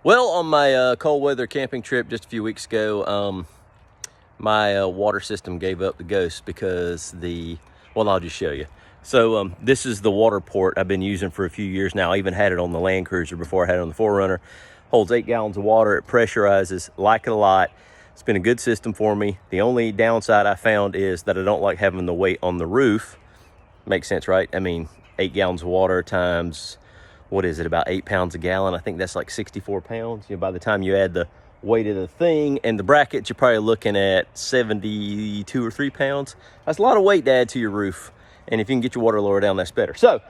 Well, on my cold weather camping trip just a few weeks ago, my water system gave up the ghost because well, I'll just show you. So this is the water port I've been using for a few years now. I even had it on the Land Cruiser before I had it on the 4Runner. Holds 8 gallons of water, it pressurizes, like it a lot. It's been a good system for me. The only downside I found is that I don't like having the weight on the roof. Makes sense, right? I mean, 8 gallons of water times, what is it, about 8 pounds a gallon? I think that's like 64 pounds. By the time you add the weight of the thing and the brackets, you're probably looking at 72 or 3 pounds. That's a lot of weight to add to your roof. And if you can get your water lower down, that's better. So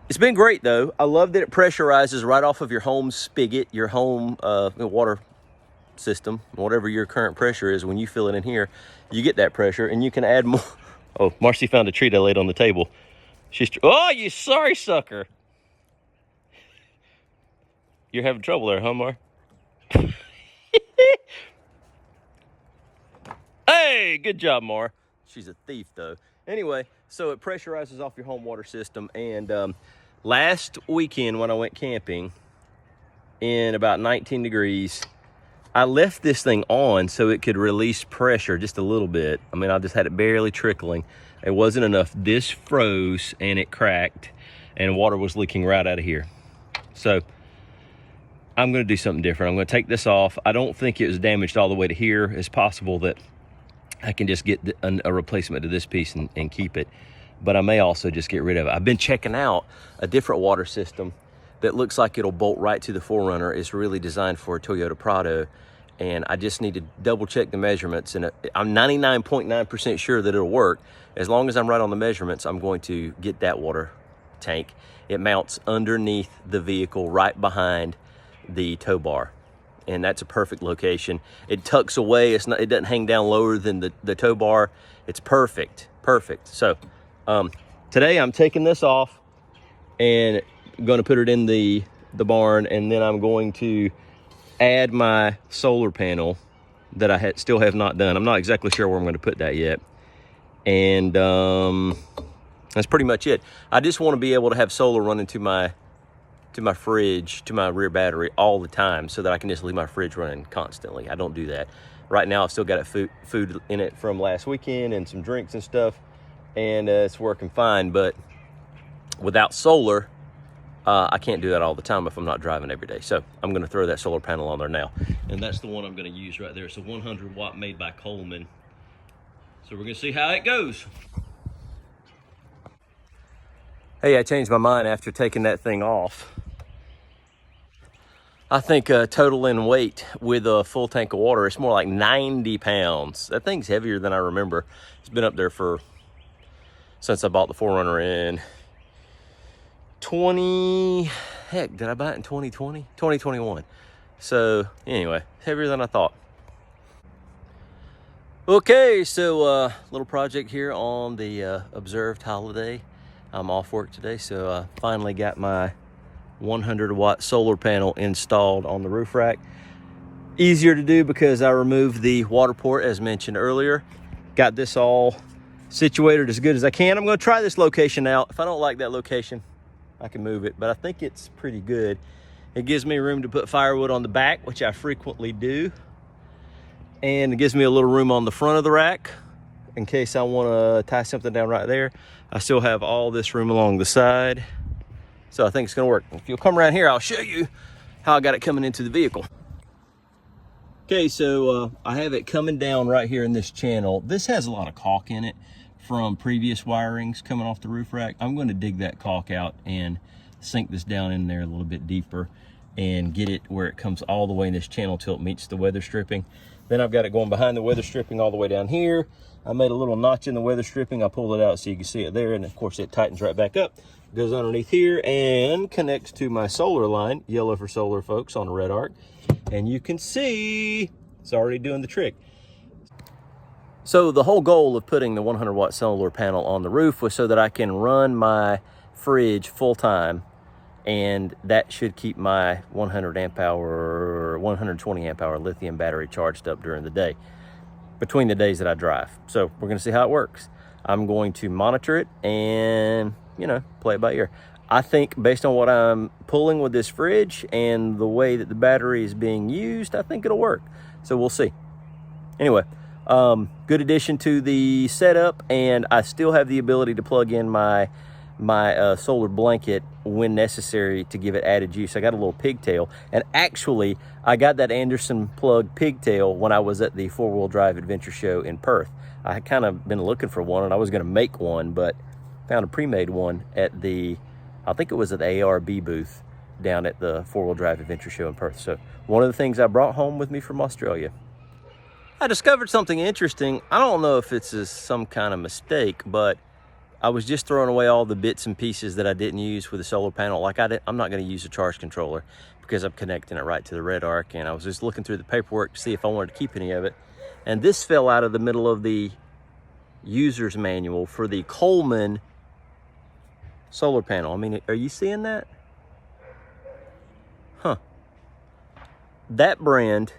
it's been great though. I love that it pressurizes right off of your home spigot, your home water system, whatever your current pressure is. When you fill it in here, you get that pressure and you can add more. Oh, Marcy found a treat I laid on the table. Oh, you sorry sucker. You're having trouble there, huh, Mar? Hey, good job, Mar. She's a thief, though. Anyway, so it pressurizes off your home water system. And last weekend when I went camping in about 19 degrees, I left this thing on so it could release pressure just a little bit. I mean, I just had it barely trickling. It wasn't enough. This froze and it cracked and water was leaking right out of here. So I'm going to do something different. I'm going to take this off. I don't think it was damaged all the way to here. It's possible that I can just get a replacement to this piece and keep it. But I may also just get rid of it. I've been checking out a different water system that looks like it'll bolt right to the 4Runner. It's really designed for a Toyota Prado. And I just need to double check the measurements. And I'm 99.9% sure that it'll work. As long as I'm right on the measurements, I'm going to get that water tank. It mounts underneath the vehicle right behind the tow bar. And that's a perfect location. It tucks away. It doesn't hang down lower than the tow bar. It's perfect. So today I'm taking this off and going to put it in the barn, and then I'm going to add my solar panel that I still have not done. I'm not exactly sure where I'm going to put that yet. And that's pretty much it. I just want to be able to have solar running to my fridge, to my rear battery all the time, so that I can just leave my fridge running constantly. I don't do that. Right now I've still got food in it from last weekend and some drinks and stuff, and it's working fine. But without solar, I can't do that all the time if I'm not driving every day. So I'm going to throw that solar panel on there now. And that's the one I'm going to use right there. It's a 100 watt made by Coleman. So we're going to see how it goes. Hey, I changed my mind after taking that thing off. I think total in weight with a full tank of water, it's more like 90 pounds. That thing's heavier than I remember. It's been up there since I bought the 4Runner in 20, heck, did I buy it in 2020? 2021. So anyway, heavier than I thought. Okay, so little project here on the observed holiday. I'm off work today, so I finally got my 100 watt solar panel installed on the roof rack. Easier to do because I removed the water port as mentioned earlier. Got this all situated as good as I can. I'm going to try this location out. If I don't like that location, I can move it, but I think it's pretty good. It gives me room to put firewood on the back, which I frequently do. And it gives me a little room on the front of the rack in case I want to tie something down right there. I still have all this room along the side. So I think it's gonna work. If you'll come around here, I'll show you how I got it coming into the vehicle. Okay, so I have it coming down right here in this channel. This has a lot of caulk in it from previous wirings coming off the roof rack. I'm going to dig that caulk out and sink this down in there a little bit deeper and get it where it comes all the way in this channel till it meets the weather stripping. Then I've got it going behind the weather stripping all the way down here. I made a little notch in the weather stripping. I pulled it out so you can see it there, and of course it tightens right back up. Goes underneath here and connects to my solar line, yellow for solar folks on the REDARC. And you can see it's already doing the trick. So the whole goal of putting the 100 watt solar panel on the roof was so that I can run my fridge full time, and that should keep my 100 amp hour, 120 amp hour lithium battery charged up during the day, between the days that I drive. So we're gonna see how it works. I'm going to monitor it and, you know, play it by ear. I think based on what I'm pulling with this fridge and the way that the battery is being used, I think it'll work. So we'll see. Anyway, good addition to the setup, and I still have the ability to plug in my solar blanket when necessary to give it added use. I got a little pigtail, and actually I got that Anderson plug pigtail when I was at the 4-wheel drive adventure show in Perth. I had kind of been looking for one, and I was going to make one, but found a pre-made one at the, I think it was at the ARB booth down at the 4-wheel drive adventure show in Perth. So one of the things I brought home with me from Australia. I discovered something interesting. I don't know if it's some kind of mistake, but I was just throwing away all the bits and pieces that I didn't use with the solar panel. Like I'm not going to use a charge controller because I'm connecting it right to the REDARC, and I was just looking through the paperwork to see if I wanted to keep any of it. And this fell out of the middle of the user's manual for the Coleman solar panel. I mean, are you seeing that? Huh. That brand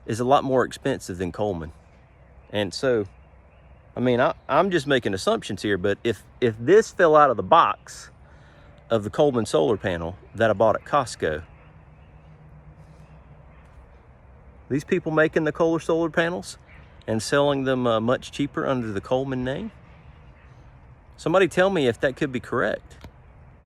is a lot more expensive than Coleman. And so, I mean, I'm just making assumptions here, but if this fell out of the box of the Coleman solar panel that I bought at Costco, these people making the Kohler solar panels and selling them much cheaper under the Coleman name, somebody tell me if that could be correct.